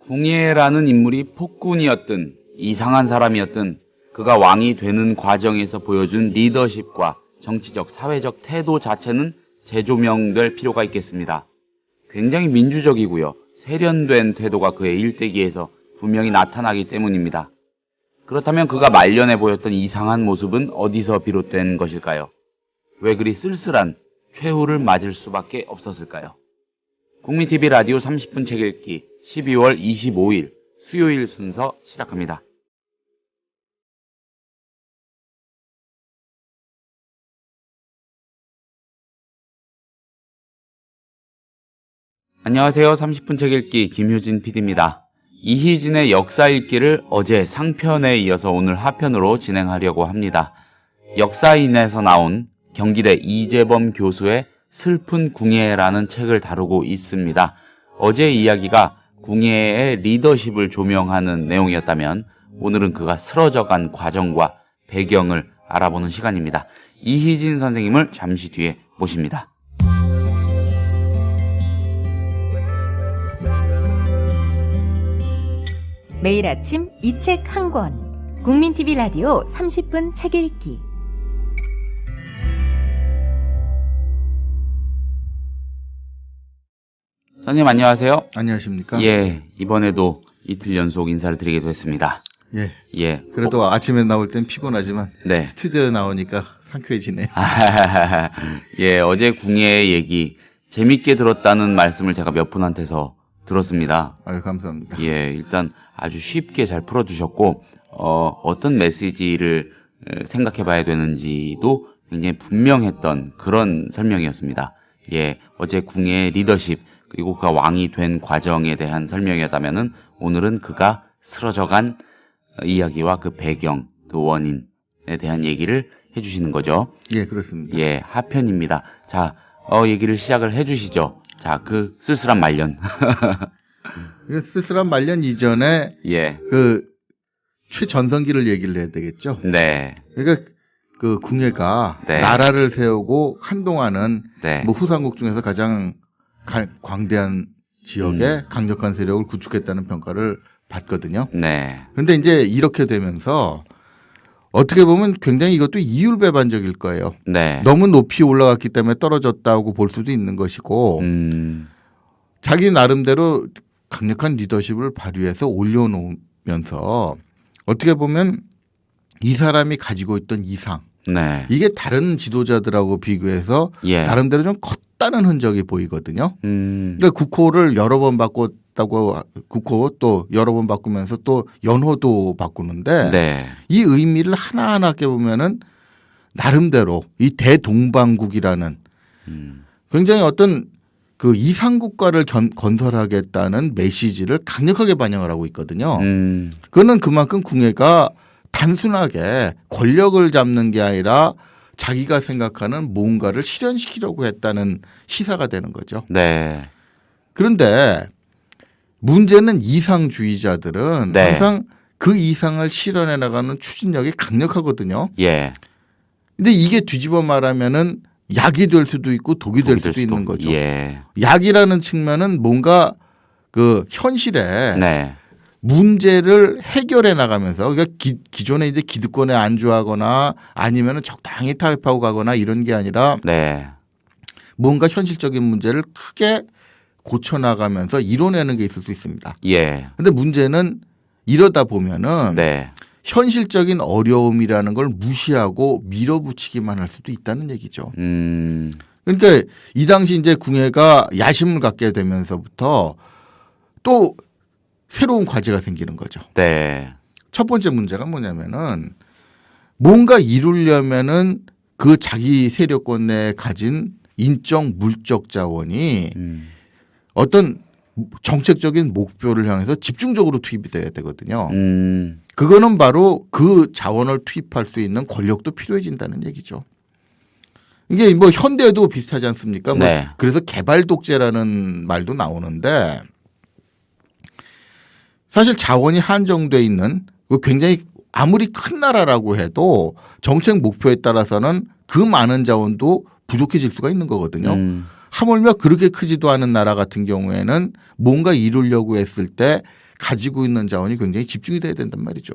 궁예라는 인물이 폭군이었든 이상한 사람이었든 그가 왕이 되는 과정에서 보여준 리더십과 정치적, 사회적 태도 자체는 재조명될 필요가 있겠습니다. 굉장히 민주적이고요. 세련된 태도가 그의 일대기에서 분명히 나타나기 때문입니다. 그렇다면 그가 말년에 보였던 이상한 모습은 어디서 비롯된 것일까요? 왜 그리 쓸쓸한 최후를 맞을 수밖에 없었을까요? 국민TV 라디오 30분 책 읽기 12월 25일 수요일 순서 시작합니다. 안녕하세요. 30분 책 읽기 김효진 PD입니다. 이희진의 역사 읽기를 어제 상편에 이어서 오늘 하편으로 진행하려고 합니다. 역사인에서 나온 경기대 이재범 교수의 슬픈 궁예라는 책을 다루고 있습니다. 어제 이야기가 궁예의 리더십을 조명하는 내용이었다면 오늘은 그가 쓰러져간 과정과 배경을 알아보는 시간입니다. 이희진 선생님을 잠시 뒤에 모십니다. 매일 아침 이 책 한 권. 국민TV 라디오 30분 책 읽기. 선생님 안녕하세요. 안녕하십니까? 예, 이번에도 이틀 연속 인사를 드리게 됐습니다. 예. 예. 그래도 아침에 나올 땐 피곤하지만 네. 스튜디오에 나오니까 상쾌해지네요. 예, 어제 궁예 얘기 재밌게 들었다는 말씀을 제가 몇 분한테서 들었습니다. 아유, 감사합니다. 예, 일단 아주 쉽게 잘 풀어주셨고, 어떤 메시지를 생각해 봐야 되는지도 굉장히 분명했던 그런 설명이었습니다. 예, 어제 궁예의 리더십, 그리고 그가 왕이 된 과정에 대한 설명이었다면은 오늘은 그가 쓰러져간 이야기와 그 배경, 그 원인에 대한 얘기를 해주시는 거죠. 예, 그렇습니다. 예, 하편입니다. 자, 얘기를 시작을 해주시죠. 자, 그 쓸쓸한 말년. 이 쓸쓸한 말년 이전에 예, 그 최전성기를 얘기를 해야 되겠죠. 네, 그러니까 그 궁예가 네. 나라를 세우고 한동안은 네, 뭐 후삼국 중에서 가장 광대한 지역에 강력한 세력을 구축했다는 평가를 받거든요. 네, 근데 이제 이렇게 되면서 어떻게 보면 굉장히 이것도 이율배반적일 거예요. 네. 너무 높이 올라갔기 때문에 떨어졌다고 볼 수도 있는 것이고 자기 나름대로 강력한 리더십을 발휘해서 올려놓으면서 어떻게 보면 이 사람이 가지고 있던 이상 네, 이게 다른 지도자들하고 비교해서 예, 나름대로 좀 컸다는 흔적이 보이거든요. 음, 그러니까 국호를 여러 번 바꿨다고 국호 또 여러 번 바꾸면서 또 연호도 바꾸는데 네, 이 의미를 하나하나 깨보면은 나름대로 이 대동방국이라는 굉장히 어떤 그 이상국가를 건설하겠다는 메시지를 강력하게 반영을 하고 있거든요. 그거는 그만큼 궁예가 단순하게 권력을 잡는 게 아니라 자기가 생각하는 뭔가를 실현시키려고 했다는 시사가 되는 거죠. 네, 그런데 문제는 이상주의자들은 네. 항상 그 이상을 실현해 나가는 추진력이 강력하거든요. 예, 근데 이게 뒤집어 말하면은 약이 될 수도 있고 독이 될 수도 있는 거죠. 예, 약이라는 측면은 뭔가 그 현실에 네, 문제를 해결해 나가면서 그러니까 기존에 이제 기득권에 안주하거나 아니면은 적당히 타협하고 가거나 이런 게 아니라 네, 뭔가 현실적인 문제를 크게 고쳐 나가면서 이뤄내는 게 있을 수 있습니다. 예, 근데 문제는 이러다 보면은 네, 현실적인 어려움이라는 걸 무시하고 밀어붙이기만 할 수도 있다는 얘기죠. 그러니까 이 당시 이제 궁예가 야심을 갖게 되면서부터 또 새로운 과제가 생기는 거죠. 네, 첫 번째 문제가 뭐냐면은 뭔가 이루려면은 그 자기 세력권 내에 가진 인적 물적 자원이 어떤 정책적인 목표를 향해서 집중적으로 투입이 돼야 되거든요. 그거는 바로 그 자원을 투입할 수 있는 권력도 필요해진다는 얘기죠. 이게 뭐 현대에도 비슷하지 않습니까? 뭐 네. 그래서 개발 독재라는 말도 나오는데 사실 자원이 한정돼 있는 굉장히 아무리 큰 나라라고 해도 정책 목표에 따라서는 그 많은 자원도 부족해질 수가 있는 거거든요. 하물며 그렇게 크지도 않은 나라 같은 경우에는 뭔가 이루려고 했을 때 가지고 있는 자원이 굉장히 집중이 돼야 된단 말이죠.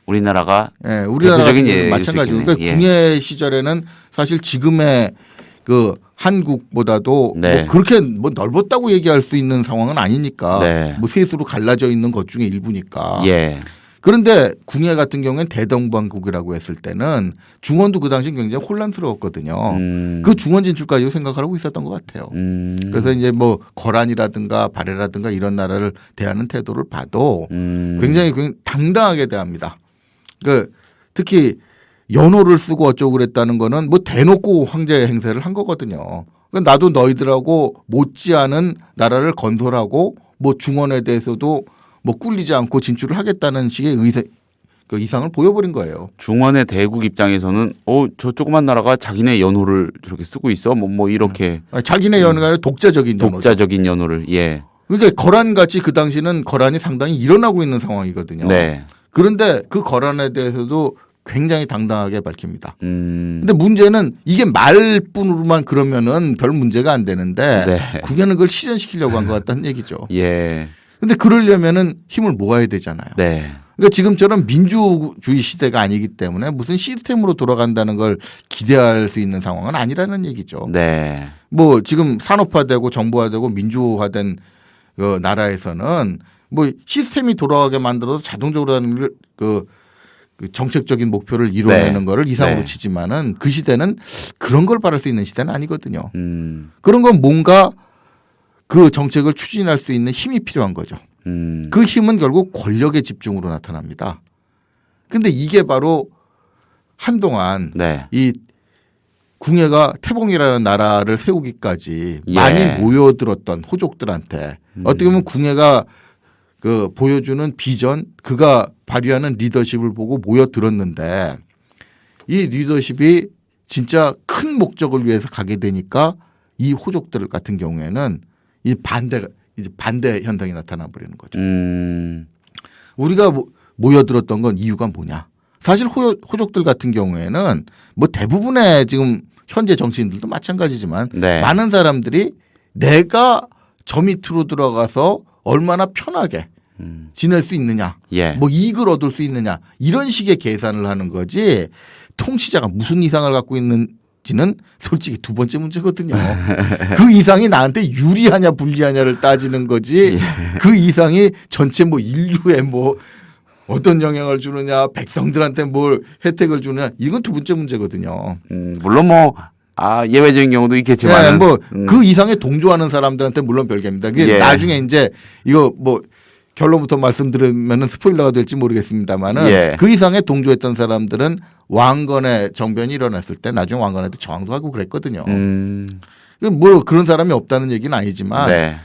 우리나라가 예, 우리나라 대표적인 같은 예일 경우는 수 마찬가지고 있겠네요. 그러니까 예. 궁예 시절에는 사실 지금의 그 한국보다도 네. 뭐 그렇게 뭐 넓었다고 얘기할 수 있는 상황은 아니니까 네. 뭐 셋으로 갈라져 있는 것 중에 일부니까. 예. 그런데 궁예 같은 경우에는 대동방국이라고 했을 때는 중원도 그 당시 굉장히 혼란스러웠거든요. 그 중원 진출까지도 생각을 하고 있었던 것 같아요. 그래서 이제 뭐 거란이라든가 발해라든가 이런 나라를 대하는 태도를 봐도 굉장히 당당하게 대합니다. 그 특히 연호를 쓰고 어쩌고 그랬다는 거는 뭐 대놓고 황제 행세를 한 거거든요. 그러니까 나도 너희들하고 못지않은 나라를 건설하고 뭐 중원에 대해서도 뭐 꿀리지 않고 진출을 하겠다는 식의 그 이상을 보여버린 거예요. 중원의 대국 입장에서는 저 조그만 나라가 자기네 연호를 저렇게 쓰고 있어 뭐 이렇게 아니, 자기네 연호가 아니라 독자적인 연호죠. 독자적인 연호를 예. 그러니까 거란 같이 그 당시는 거란이 상당히 일어나고 있는 상황이거든요. 네. 그런데 그 거란에 대해서도 굉장히 당당하게 밝힙니다. 음. 근데 문제는 이게 말뿐으로만 그러면은 별 문제가 안 되는데 네. 국회는 그걸 실현시키려고 한 것 같다는 얘기죠. 예. 근데 그러려면은 힘을 모아야 되잖아요. 네. 그러니까 지금처럼 민주주의 시대가 아니기 때문에 무슨 시스템으로 돌아간다는 걸 기대할 수 있는 상황은 아니라는 얘기죠. 네. 뭐 지금 산업화되고 정부화되고 민주화된 그 나라에서는 뭐 시스템이 돌아가게 만들어서 자동적으로 하는 그 정책적인 목표를 이뤄내는 네. 거를 이상으로 네. 치지만은 그 시대는 그런 걸 바랄 수 있는 시대는 아니거든요. 그런 건 뭔가 그 정책을 추진할 수 있는 힘이 필요한 거죠. 그 힘은 결국 권력의 집중으로 나타납니다. 근데 이게 바로 한동안 네. 이 궁예가 태봉이라는 나라를 세우기까지 예. 많이 모여들었던 호족들한테 어떻게 보면 궁예가 그 보여주는 비전, 그가 발휘하는 리더십을 보고 모여들었는데 이 리더십이 진짜 큰 목적을 위해서 가게 되니까 이 호족들 같은 경우에는 이 반대 현상이 나타나 버리는 거죠. 우리가 모여들었던 건 이유가 뭐냐? 사실 호족들 같은 경우에는 뭐 대부분의 지금 현재 정치인들도 마찬가지지만 네. 많은 사람들이 내가 저 밑으로 들어가서 얼마나 편하게 지낼 수 있느냐, 예. 뭐 이익을 얻을 수 있느냐 이런 식의 계산을 하는 거지 통치자가 무슨 이상을 갖고 있는지는 솔직히 두 번째 문제거든요. 그 이상이 나한테 유리하냐 불리하냐를 따지는 거지 그 이상이 전체 뭐 인류에 뭐 어떤 영향을 주느냐 백성들한테 뭘 혜택을 주느냐 이건 두 번째 문제거든요. 물론 뭐 예외적인 경우도 있겠지만 뭐 그 이상에 동조하는 사람들한테 물론 별개입니다. 그게 예. 나중에 이제 이거 뭐 결론부터 말씀드리면은 스포일러가 될지 모르겠습니다만은 예. 그 이상에 동조했던 사람들은 왕건의 정변이 일어났을 때 나중에 왕건한테 저항도 하고 그랬거든요. 뭐 그런 사람이 없다는 얘기는 아니지만 네.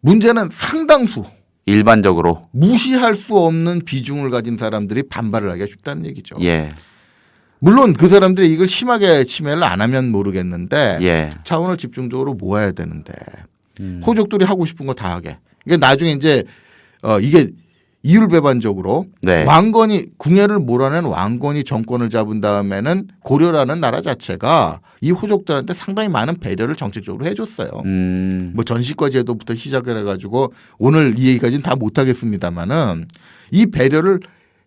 문제는 상당수 일반적으로 무시할 수 없는 비중을 가진 사람들이 반발을 하기가 쉽다는 얘기죠. 예. 물론 그 사람들이 이걸 심하게 침해를 안 하면 모르겠는데 예. 자원을 집중적으로 모아야 되는데 호족들이 하고 싶은 거 다 하게. 그러니까 나중에 이제 이게 이율배반적으로 네. 왕건이 궁예를 몰아낸 왕건이 정권을 잡은 다음에는 고려라는 나라 자체가 이 호족들한테 상당히 많은 배려를 정책적으로 해줬어요. 뭐 전시과 제도부터 시작을 해가지고 오늘 이 얘기까지는 다 못하겠습니다만은 이 배려를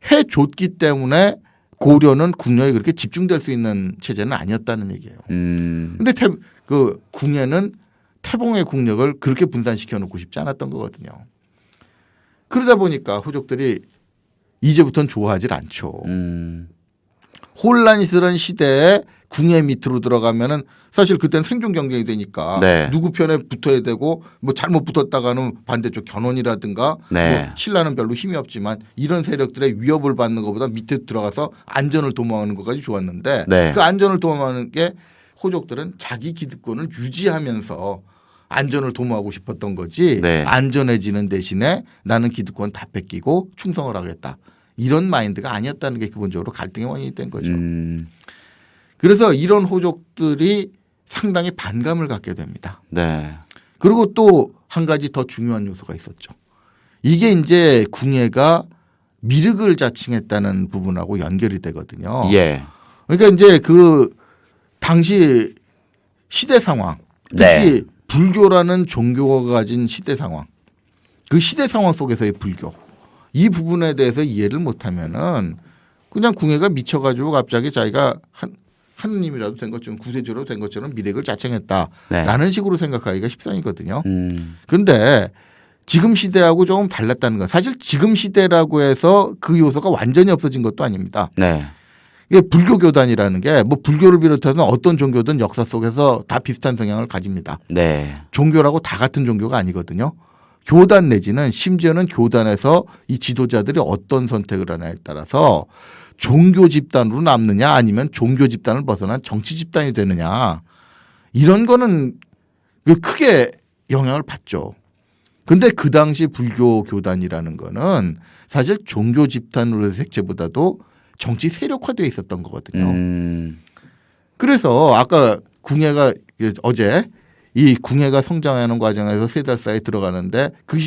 해줬기 때문에 고려는 궁녀에 그렇게 집중될 수 있는 체제는 아니었다는 얘기예요. 근데 그 궁예는 태봉의 국력을 그렇게 분산시켜 놓고 싶지 않았던 거거든요. 그러다 보니까 호족들이 이제부터는 좋아하질 않죠. 혼란스러운 시대에 궁예 밑으로 들어가면은 사실 그때는 생존 경쟁이 되니까 네. 누구 편에 붙어야 되고 뭐 잘못 붙었다가는 반대쪽 견훤이라든가 네. 뭐 신라는 별로 힘이 없지만 이런 세력들의 위협을 받는 것보다 밑에 들어가서 안전을 도모하는 것까지 좋았는데 네. 그 안전을 도모하는 게 호족들은 자기 기득권을 유지하면서 안전을 도모하고 싶었던 거지 네. 안전해지는 대신에 나는 기득권 다 뺏기고 충성을 하겠다. 이런 마인드가 아니었다는 게 기본적으로 갈등의 원인이 된 거죠. 그래서 이런 호족들이 상당히 반감을 갖게 됩니다. 네. 그리고 또 한 가지 더 중요한 요소가 있었죠. 이게 이제 궁예가 미륵을 자칭했다는 부분하고 연결이 되거든요. 예. 그러니까 이제 그 당시 시대 상황, 특히 네. 불교라는 종교가 가진 시대 상황, 그 시대 상황 속에서의 불교, 이 부분에 대해서 이해를 못하면은 그냥 궁예가 미쳐가지고 갑자기 자기가 하느님이라도 된 것처럼 구세주로 된 것처럼 미래를 자청했다라는 네. 식으로 생각하기가 십상이거든요. 그런데 지금 시대하고 조금 달랐다는 건 사실 지금 시대라고 해서 그 요소가 완전히 없어진 것도 아닙니다. 네. 이게 불교 교단이라는 게 뭐 불교를 비롯해서 어떤 종교든 역사 속에서 다 비슷한 성향을 가집니다. 네. 종교라고 다 같은 종교가 아니거든요. 교단 내지는 심지어는 교단에서 이 지도자들이 어떤 선택을 하냐에 따라서 종교 집단으로 남느냐 아니면 종교 집단을 벗어난 정치 집단이 되느냐 이런 거는 크게 영향을 받죠. 근데 그 당시 불교 교단이라는 거는 사실 종교 집단으로의 색채보다도 정치 세력화되어 있었던 거거든요. 그래서 아까 궁예가 어제 이 궁예가 성장하는 과정에서 3달 사이에 들어가는데 그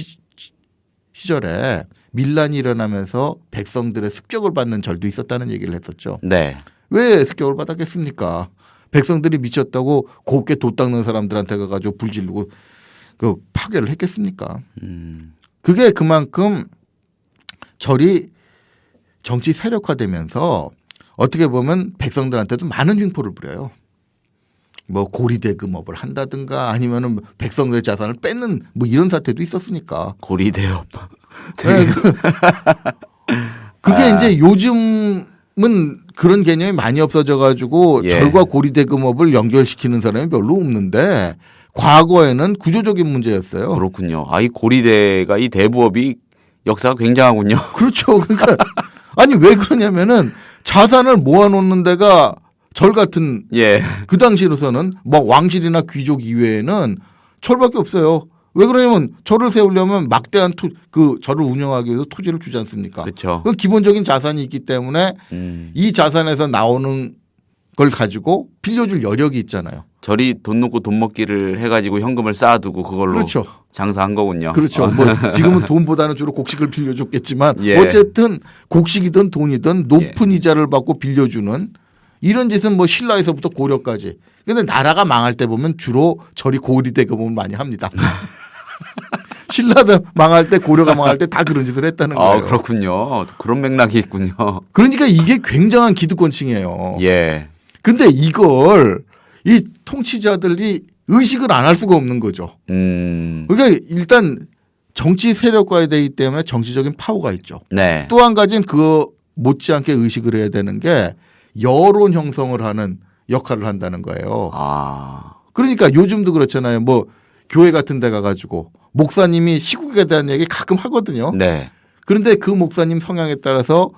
시절에 밀란이 일어나면서 백성들의 습격을 받는 절도 있었다는 얘기를 했었죠. 네. 왜 습격을 받았겠습니까? 백성들이 미쳤다고 곱게 돛 닦는 사람들한테 가가지고 불 지르고 그 파괴를 했겠습니까? 그게 그만큼 절이 정치 세력화되면서 어떻게 보면 백성들한테도 많은 횡포를 부려요. 뭐 고리대금업을 한다든가 아니면은 백성들의 자산을 뺏는 뭐 이런 사태도 있었으니까. 고리대업. 네, 그게 이제 요즘은 그런 개념이 많이 없어져 가지고 예. 절과 고리대금업을 연결시키는 사람이 별로 없는데 과거에는 구조적인 문제였어요. 그렇군요. 이 고리대가 이 대부업이 역사가 굉장하군요. 그렇죠. 그러니까 아니 왜 그러냐면은 자산을 모아놓는 데가 절 같은 예. 그 당시로서는 뭐 왕실이나 귀족 이외에는 절밖에 없어요. 왜 그러냐면 절을 세우려면 막대한 그 절을 운영하기 위해서 토지를 주지 않습니까? 그렇죠. 그건 기본적인 자산이 있기 때문에 이 자산에서 나오는 걸 가지고 빌려줄 여력이 있잖아요. 절이 돈 놓고 돈 먹기를 해가지고 현금을 쌓아두고 그걸로 그렇죠. 장사한 거군요. 그렇죠. 뭐 지금은 돈보다는 주로 곡식을 빌려줬겠지만 예. 어쨌든 곡식이든 돈이든 높은 이자를 받고 빌려주는 이런 짓은 뭐 신라에서부터 고려까지. 근데 나라가 망할 때 보면 주로 절이 고리대금을 많이 합니다. 신라도 망할 때 고려가 망할 때 다 그런 짓을 했다는 거예요. 그렇군요. 그런 맥락이 있군요. 그러니까 이게 굉장한 기득권층이에요. 예. 근데 이걸 이 통치자들이 의식을 안 할 수가 없는 거죠. 그러니까 일단 정치 세력화에 되기 때문에 정치적인 파워가 있죠. 네. 또 한 가지는 그거 못지않게 의식을 해야 되는 게 여론 형성을 하는 역할을 한다는 거예요. 그러니까 요즘도 그렇잖아요. 뭐 교회 같은 데 가가지고 목사님이 시국에 대한 얘기 가끔 하거든요. 네. 그런데 그 목사님 성향에 따라서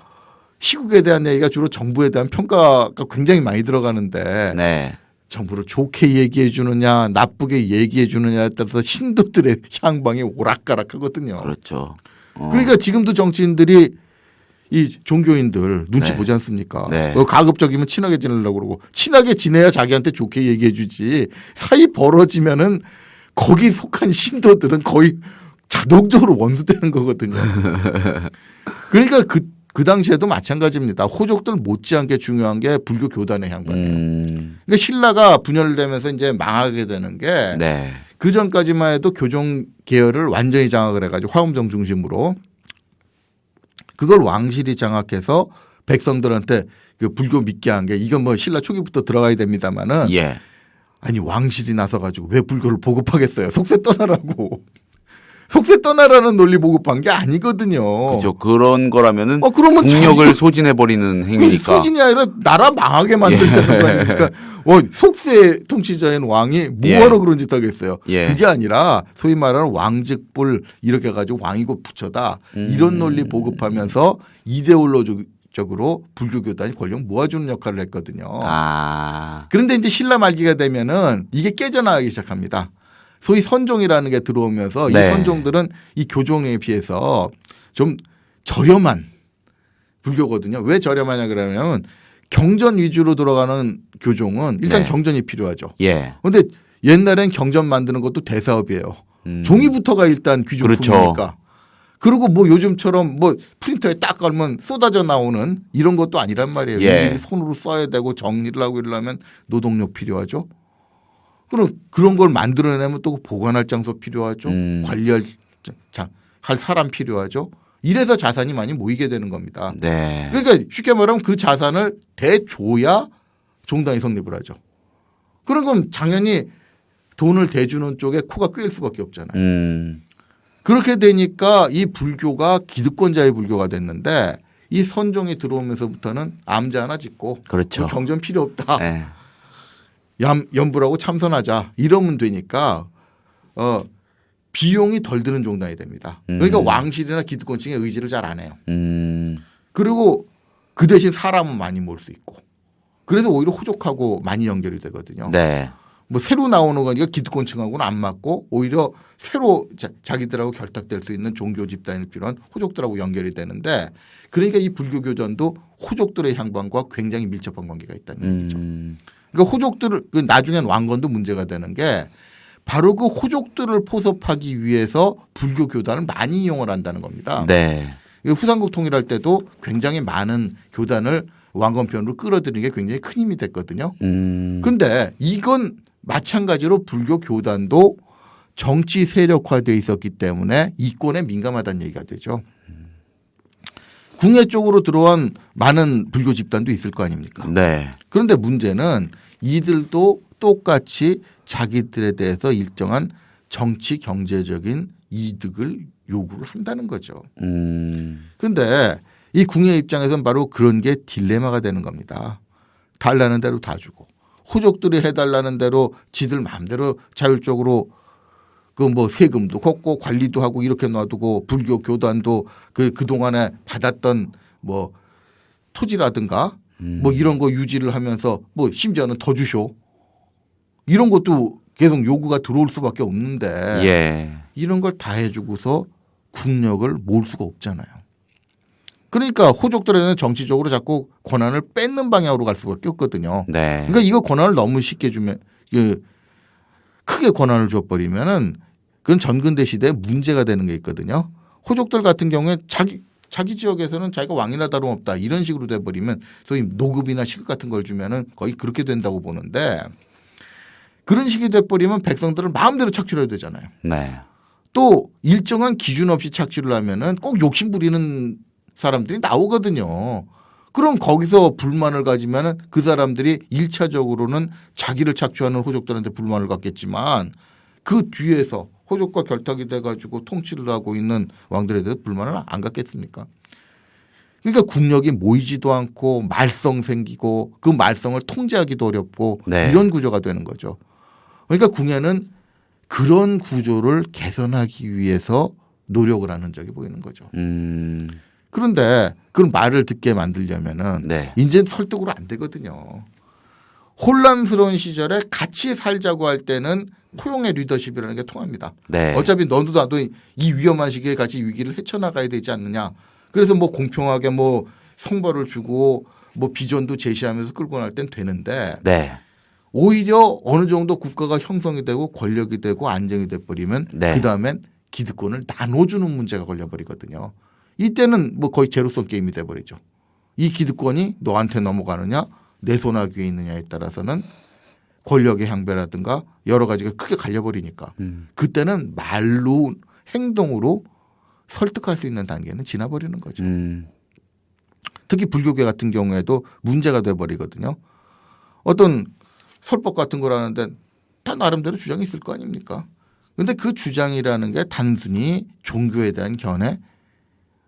시국에 대한 얘기가 주로 정부에 대한 평가가 굉장히 많이 들어가는데 네. 정부를 좋게 얘기해 주느냐 나쁘게 얘기해 주느냐에 따라서 신도들의 향방이 오락가락하거든요. 그렇죠. 그러니까 지금도 정치인들이 이 종교인들 눈치 네. 보지 않습니까? 네. 가급적이면 친하게 지내려고 그러고 친하게 지내야 자기한테 좋게 얘기해 주지 사이 벌어지면은 거기 속한 신도들은 거의 자동적으로 원수되는 거거든요. 그러니까 그 당시에도 마찬가지입니다. 호족들 못지않게 중요한 게 불교 교단의 향방이에요. 그러니까 신라가 분열되면서 이제 망하게 되는 게 네. 그 전까지만 해도 교종 계열을 완전히 장악을 해가지고 화엄정 중심으로 그걸 왕실이 장악해서 백성들한테 그 불교 믿게 한 게 이건 뭐 신라 초기부터 들어가야 됩니다만은 예. 아니 왕실이 나서가지고 왜 불교를 보급하겠어요? 속세 떠나라고. 속세 떠나라는 논리 보급한 게 아니거든요. 그렇죠. 그런 거라면은 그러면 국력을 소진해 버리는 행위니까. 소진이 아니라 나라 망하게 만들자는 거 아닙니까? 속세 통치자인 왕이 뭐하러 그런 짓 하겠어요. 예. 그게 아니라 소위 말하는 왕즉불 이렇게 해가지고 왕이 곧 부처다. 이런 논리 보급하면서 이데올로적으로 불교 교단이 권력 모아주는 역할을 했거든요. 그런데 이제 신라 말기가 되면은 이게 깨져나가기 시작합니다. 소위 선종이라는 게 들어오면서 네. 이 선종들은 이 교종에 비해서 좀 저렴한 불교거든요. 왜 저렴하냐 그러면 경전 위주로 들어가는 교종은 일단 네. 경전이 필요하죠. 예. 그런데 옛날엔 경전 만드는 것도 대사업이에요. 종이부터가 일단 귀중품이니까. 그렇죠. 그리고 뭐 요즘처럼 뭐 프린터에 딱 걸면 쏟아져 나오는 이런 것도 아니란 말이에요. 예. 일일이 손으로 써야 되고 정리를 하고 이러려면 노동력 필요하죠. 그럼 그런 걸 만들어내면 또 보관할 장소 필요하죠. 관리할 할 사람 필요하죠. 이래서 자산이 많이 모이게 되는 겁니다. 네. 그러니까 쉽게 말하면 그 자산을 대줘야 종단이 성립을 하죠. 그런 건 당연히 돈을 대주는 쪽에 코가 꿰일 수밖에 없잖아요. 그렇게 되니까 이 불교가 기득권자의 불교가 됐는데 이 선종이 들어오면서부터는 암자 하나 짓고 그렇죠. 경전 필요 없다. 네. 연불하고 참선하자 이러면 되니까 비용이 덜 드는 종단이 됩니다. 그러니까 왕실이나 기득권층의 의지를 잘 안 해요. 그리고 그 대신 사람은 많이 모을 수 있고 그래서 오히려 호족하고 많이 연결이 되거든요. 네. 뭐 새로 나오는 거니까 기득권층하고는 안 맞고 오히려 새로 자기들하고 결탁될 수 있는 종교 집단일 필요한 호족들하고 연결이 되는데 그러니까 이 불교 교전도 호족들의 향방과 굉장히 밀접한 관계가 있다는 얘기죠. 그러니까 호족들을 나중엔 왕건도 문제가 되는 게 바로 그 호족들을 포섭하기 위해서 불교 교단을 많이 이용을 한다는 겁니다. 네. 후삼국 통일할 때도 굉장히 많은 교단을 왕건편으로 끌어들이는 게 굉장히 큰 힘이 됐거든요. 그런데 이건 마찬가지로 불교 교단도 정치 세력화되어 있었기 때문에 이권에 민감하다는 얘기가 되죠. 궁예 쪽으로 들어온 많은 불교 집단도 있을 거 아닙니까? 네. 그런데 문제는 이들도 똑같이 자기들에 대해서 일정한 정치 경제적인 이득을 요구를 한다는 거죠. 그런데 이 궁예 입장에서는 바로 그런 게 딜레마가 되는 겁니다. 달라는 대로 다 주고 호족들이 해달라는 대로 지들 마음대로 자율적으로 그 뭐 세금도 걷고 관리도 하고 이렇게 놔두고 불교 교단도 그동안에 받았던 뭐 토지라든가 뭐 이런 거 유지를 하면서 뭐 심지어는 더 주쇼 이런 것도 계속 요구가 들어올 수밖에 없는데 예. 이런 걸 다 해주고서 국력을 모을 수가 없잖아요. 그러니까 호족들에는 정치적으로 자꾸 권한을 뺏는 방향으로 갈 수밖에 없거든요. 네. 그러니까 이거 권한을 너무 쉽게 주면 크게 권한을 줘버리면은 그건 전근대 시대에 문제가 되는 게 있거든요. 호족들 같은 경우에 자기 지역에서는 자기가 왕이나 다름없다 이런 식으로 돼버리면 소위 노급이나 시급 같은 걸 주면은 거의 그렇게 된다고 보는데 그런 식이 돼버리면 백성들을 마음대로 착취를 해야 되잖아요. 네. 또 일정한 기준 없이 착취를 하면은 꼭 욕심 부리는 사람들이 나오거든요. 그럼 거기서 불만을 가지면은 그 사람들이 1차적으로는 자기를 착취하는 호족들한테 불만을 갖겠지만 그 뒤에서 호족과 결탁이 돼가지고 통치를 하고 있는 왕들에 대해서 불만을 안 갖겠습니까? 그러니까 국력이 모이지도 않고 말썽 생기고 그 말썽을 통제하기도 어렵고 네. 이런 구조가 되는 거죠. 그러니까 궁예는 그런 구조를 개선하기 위해서 노력을 하는 적이 보이는 거죠. 그런데 그런 말을 듣게 만들려면은 네. 이제 설득으로 안 되거든요. 혼란스러운 시절에 같이 살자고 할 때는 포용의 리더십이라는 게 통합니다. 네. 어차피 너도 나도 이 위험한 시기에 같이 위기를 헤쳐나가야 되지 않느냐. 그래서 뭐 공평하게 뭐 성벌을 주고 뭐 비전도 제시하면서 끌고 날 땐 되는데 네. 오히려 어느 정도 국가가 형성이 되고 권력이 되고 안정이 돼버리면 네. 그다음엔 기득권을 나눠주는 문제가 걸려버리거든요. 이때는 뭐 거의 제로섬 게임이 돼버리죠. 이 기득권이 너한테 넘어가느냐 내 손아귀에 있느냐에 따라서는 권력의 향배라든가 여러 가지가 크게 갈려버리니까 그때는 말로 행동으로 설득할 수 있는 단계는 지나버리는 거죠. 특히 불교계 같은 경우에도 문제가 돼버리거든요. 어떤 설법 같은 걸 하는데 다 나름대로 주장이 있을 거 아닙니까? 그런데 그 주장이라는 게 단순히 종교에 대한 견해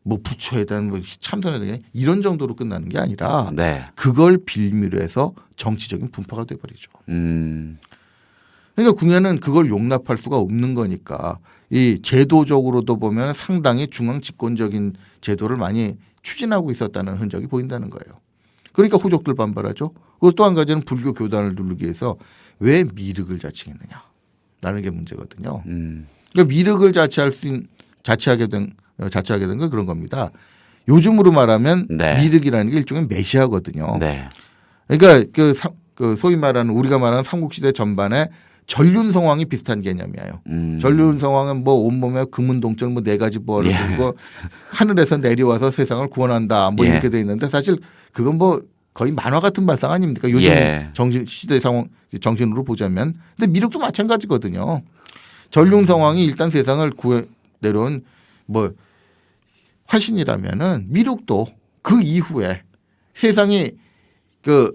뭐 부처에 대한 뭐 참선에 대한 이런 정도로 끝나는 게 아니라 네. 그걸 빌미로 해서 정치적인 분파가 돼버리죠. 그러니까 궁예는 그걸 용납할 수가 없는 거니까 이 제도적으로도 보면 상당히 중앙 집권적인 제도를 많이 추진하고 있었다는 흔적이 보인다는 거예요. 그러니까 호족들 반발하죠. 그리고 또 한 가지는 불교 교단을 누르기 위해서 왜 미륵을 자칭했느냐 라는 게 문제거든요. 그러니까 미륵을 자처하게 된 건 그런 겁니다. 요즘으로 말하면 네. 미륵이라는 게 일종의 메시아거든요. 네. 그러니까 그 소위 말하는 우리가 말하는 삼국시대 전반에 전륜성왕이 비슷한 개념이에요. 전륜성왕은 뭐 온몸에 금은동절 뭐 4가지 부활을 들고 하늘에서 내려와서 세상을 구원한다 뭐 이렇게 돼 있는데 사실 그건 뭐 거의 만화 같은 발상 아닙니까? 요즘 정신 시대 상황 정신으로 보자면. 근데 미륵도 마찬가지거든요. 전륜성왕이 일단 세상을 구해 내려온 뭐 화신이라면은 미륵도 그 이후에 세상이 그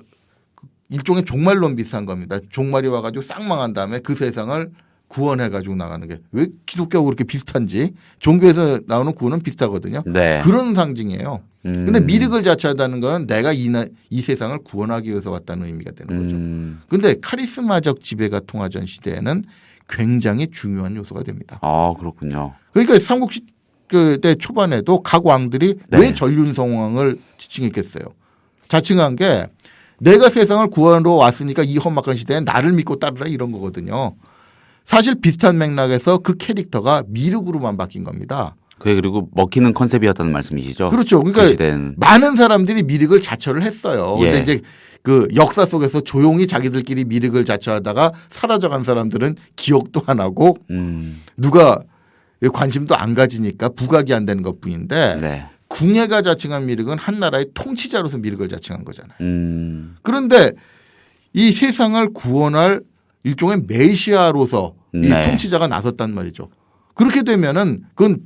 일종의 종말론 비슷한 겁니다. 종말이 와가지고 싹 망한 다음에 그 세상을 구원해가지고 나가는 게 왜 기독교하고 그렇게 비슷한지 종교에서 나오는 구원은 비슷하거든요. 네. 그런 상징이에요. 근데 미륵을 자처하다는 건 내가 이 세상을 구원하기 위해서 왔다는 의미가 되는 거죠. 근데 카리스마적 지배가 통하던 시대에는 굉장히 중요한 요소가 됩니다. 아, 그렇군요. 그러니까 삼국시 때 초반에도 각 왕들이 네. 왜 전륜성왕을 지칭했겠어요. 자칭한 게 내가 세상을 구하러 왔으니까 이 험악한 시대에 나를 믿고 따르라 이런 거거든요. 사실 비슷한 맥락에서 그 캐릭터가 미륵으로만 바뀐 겁니다. 그게 그리고 먹히는 컨셉이었다는 말씀이시죠? 그렇죠. 그 그러니까 시대는. 많은 사람들이 미륵을 자처를 했어요. 예. 근데 이제 그 역사 속에서 조용히 자기들끼리 미륵을 자처하다가 사라져간 사람들은 기억도 안 하고 누가 관심도 안 가지니까 부각이 안 되는 것뿐인데 네. 궁예가 자칭한 미륵은 한 나라의 통치자로서 미륵을 자칭한 거잖아요. 그런데 이 세상을 구원할 일종의 메시아로서 이 네. 통치자가 나섰단 말이죠. 그렇게 되면은 그건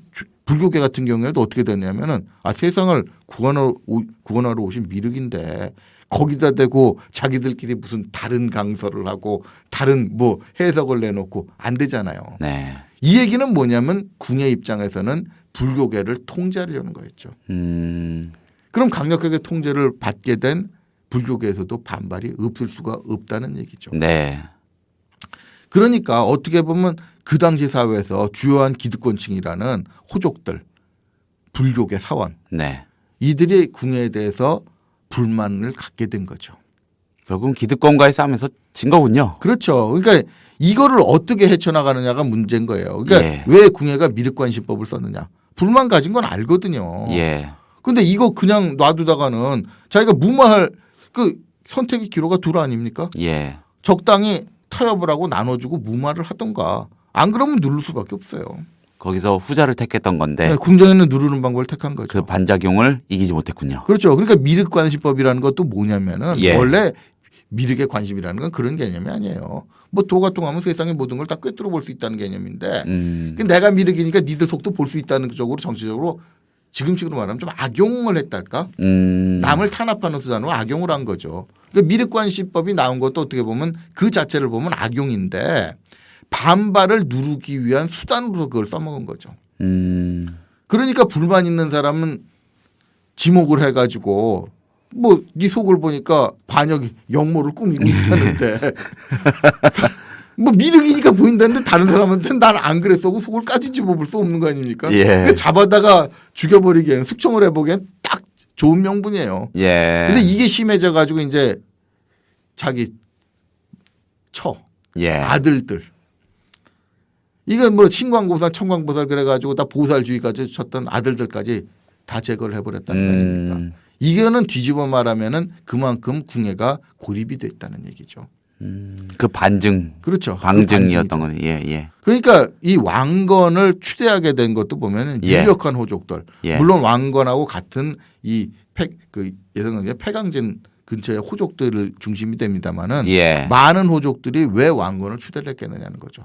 불교계 같은 경우에도 어떻게 되냐면은 세상을 구원하러 오신 미륵인데 거기다 대고 자기들끼리 무슨 다른 강설을 하고 다른 뭐 해석을 내놓고 안 되잖아요. 네. 이 얘기는 뭐냐면 궁예 입장에서는 불교계를 통제하려는 거였죠. 그럼 강력하게 통제를 받게 된 불교계에서도 반발이 없을 수가 없다는 얘기죠. 네. 그러니까 어떻게 보면 그 당시 사회에서 주요한 기득권층이라는 호족들, 불교계 사원 네. 이들이 궁예에 대해서 불만을 갖게 된 거죠. 결국은 기득권과의 싸움에서 진 거군요. 그렇죠. 그러니까 이거를 어떻게 헤쳐나가느냐가 문제인 거예요. 그러니까 예. 왜 궁예가 미륵관신법을 썼느냐. 불만 가진 건 알거든요. 예. 근데 이거 그냥 놔두다가는 자기가 무마할 그 선택의 기로가 둘 아닙니까? 예. 적당히 타협을 하고 나눠주고 무마를 하던가 안 그러면 누를 수밖에 없어요. 거기서 후자를 택했던 건데 궁정에는 누르는 방법을 택한 거죠. 그 반작용을 이기지 못했군요. 그렇죠. 그러니까 미륵관신법이라는 것도 뭐냐면은 예. 원래 미륵의 관심이라는 건 그런 개념이 아니에요. 뭐 도가 통하면 세상의 모든 걸 다 꿰뚫어 볼 수 있다는 개념인데 내가 미륵이니까 니들 속도 볼 수 있다는 쪽으로 정치적으로 지금식으로 말하면 좀 악용을 했달까? 남을 탄압하는 수단으로 악용을 한 거죠. 그러니까 미륵관시법이 나온 것도 어떻게 보면 그 자체를 보면 악용인데 반발을 누르기 위한 수단으로 그걸 써먹은 거죠. 그러니까 불만 있는 사람은 지목을 해가지고 뭐 네 속을 보니까 반역이 역모를 꾸미고 있다는데 뭐 미륵이니까 보인다는데 다른 사람한테는 난 안 그랬어 하고 속을 까짓지 뽑을 수 없는 거 아닙니까? 예. 그러니까 잡아다가 죽여버리기에는 숙청을 해보기엔 딱 좋은 명분이에요. 예. 근데 이게 심해져 가지고 이제 자기 예. 아들들 이건 뭐 신광보살 청광보살 그래가지고 다 보살주의까지 쳤던 아들들까지 다 제거를 해버렸다는 거 아닙니까? 이거는 뒤집어 말하면은 그만큼 궁예가 고립이 됐다는 얘기죠. 그 반증. 그렇죠. 방증이었던 거네. 예, 예. 그러니까 이 왕건을 추대하게 된 것도 보면은 예. 유력한 호족들. 예. 물론 왕건하고 같은 이 예성강의 폐강진 근처의 호족들을 중심이 됩니다만은 예. 많은 호족들이 왜 왕건을 추대를 했겠느냐는 거죠.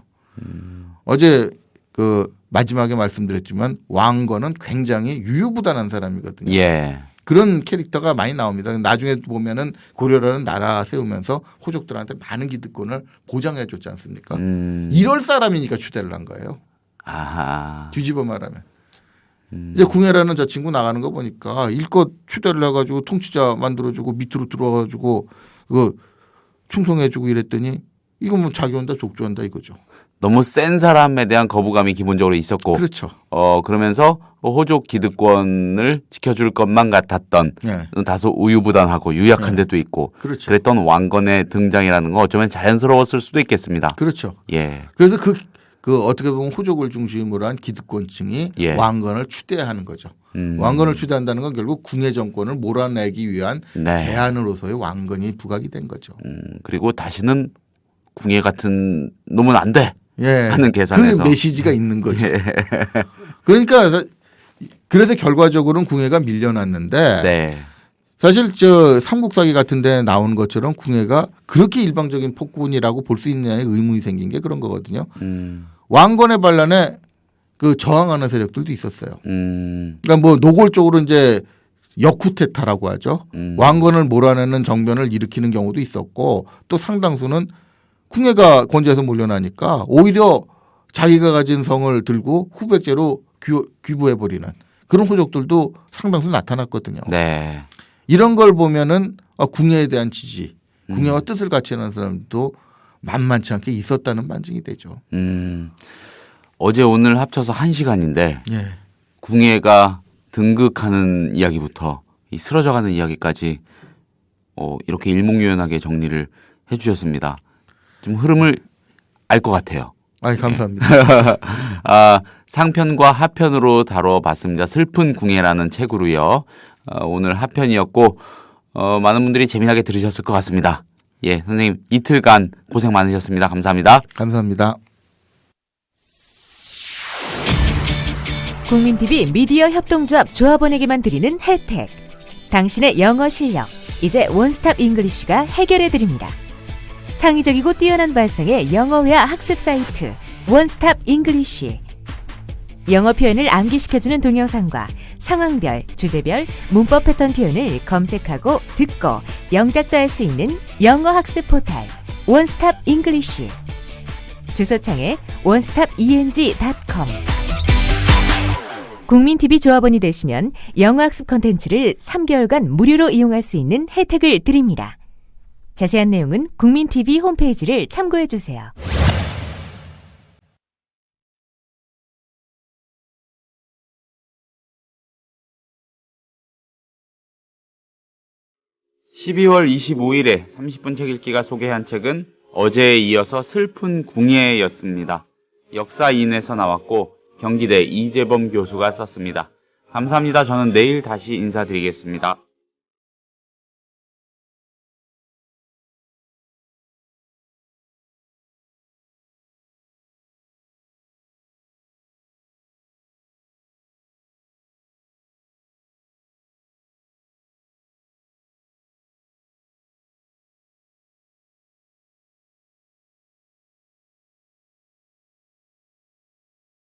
어제 그 마지막에 말씀드렸지만 왕건은 굉장히 유유부단한 사람이거든요. 예. 그런 캐릭터가 많이 나옵니다. 나중에 보면은 고려라는 나라 세우면서 호족들한테 많은 기득권을 보장해 줬지 않습니까? 이럴 사람이니까 추대를 한 거예요. 아하. 뒤집어 말하면. 이제 궁예라는 저 친구 나가는 거 보니까 일껏 추대를 해가지고 통치자 만들어주고 밑으로 들어와가지고 그거 충성해주고 이랬더니 이거 뭐 자기 혼자 족주한다 이거죠. 너무 센 사람에 대한 거부감이 기본적으로 있었고. 그렇죠. 그러면서 호족 기득권을 지켜줄 것만 같았던 예. 다소 우유부단하고 유약한 데도 있고. 그렇죠. 그랬던 왕건의 등장이라는 건 어쩌면 자연스러웠을 수도 있겠습니다. 그렇죠. 예. 그래서 그 어떻게 보면 호족을 중심으로 한 기득권층이 예. 왕건을 추대하는 거죠. 왕건을 추대한다는 건 결국 궁예 정권을 몰아내기 위한 네. 대안으로서의 왕건이 부각이 된 거죠. 그리고 다시는 궁예 같은 놈은 안 돼. 예. 하는 계산에서. 그 메시지가 있는 거죠. 예. 그러니까 그래서 결과적으로는 궁예가 밀려났는데 네. 사실 저 삼국사기 같은 데 나오는 것처럼 궁예가 그렇게 일방적인 폭군이라고 볼 수 있느냐의 의문이 생긴 게 그런 거거든요. 왕건의 반란에 그 저항하는 세력들도 있었어요. 음. 그러니까 뭐 노골적으로 이제 역쿠데타라고 하죠. 왕건을 몰아내는 정변을 일으키는 경우도 있었고 또 상당수는 궁예가 권좌에서 몰려나니까 오히려 자기가 가진 성을 들고 후백제로 귀부해버리는 그런 호족들도 상당수 나타났거든요. 네. 이런 걸 보면은 궁예에 대한 지지, 궁예와 뜻을 같이 하는 사람도 만만치 않게 있었다는 반증이 되죠. 어제 오늘 합쳐서 1시간인데 예. 궁예가 등극하는 이야기부터 이 쓰러져가는 이야기까지 이렇게 일목요연하게 정리를 해주셨습니다. 좀 흐름을 알 것 같아요. 아이, 감사합니다. 상편과 하편으로 다뤄봤습니다. 슬픈 궁예라는 책으로요. 오늘 하편이었고 많은 분들이 재미나게 들으셨을 것 같습니다. 예, 선생님 이틀간 고생 많으셨습니다. 감사합니다. 감사합니다. 국민TV 미디어 협동조합 조합원에게만 드리는 혜택. 당신의 영어 실력, 이제 원스톱 잉글리쉬가 해결해드립니다. 창의적이고 뛰어난 발성의 영어회화 학습 사이트 원스톱 잉글리쉬. 영어 표현을 암기시켜주는 동영상과 상황별, 주제별, 문법 패턴 표현을 검색하고 듣고 영작도 할 수 있는 영어 학습 포탈 원스톱 잉글리쉬. 주소창에 onestopeng.com. 국민TV 조합원이 되시면 영어학습 콘텐츠를 3개월간 무료로 이용할 수 있는 혜택을 드립니다. 자세한 내용은 국민TV 홈페이지를 참고해주세요. (12월 25일에) 30분 책 읽기가 소개한 책은 어제에 이어서 슬픈 궁예였습니다. 역사인에서 나왔고 경기대 이재범 교수가 썼습니다. 감사합니다. 저는 내일 다시 인사드리겠습니다.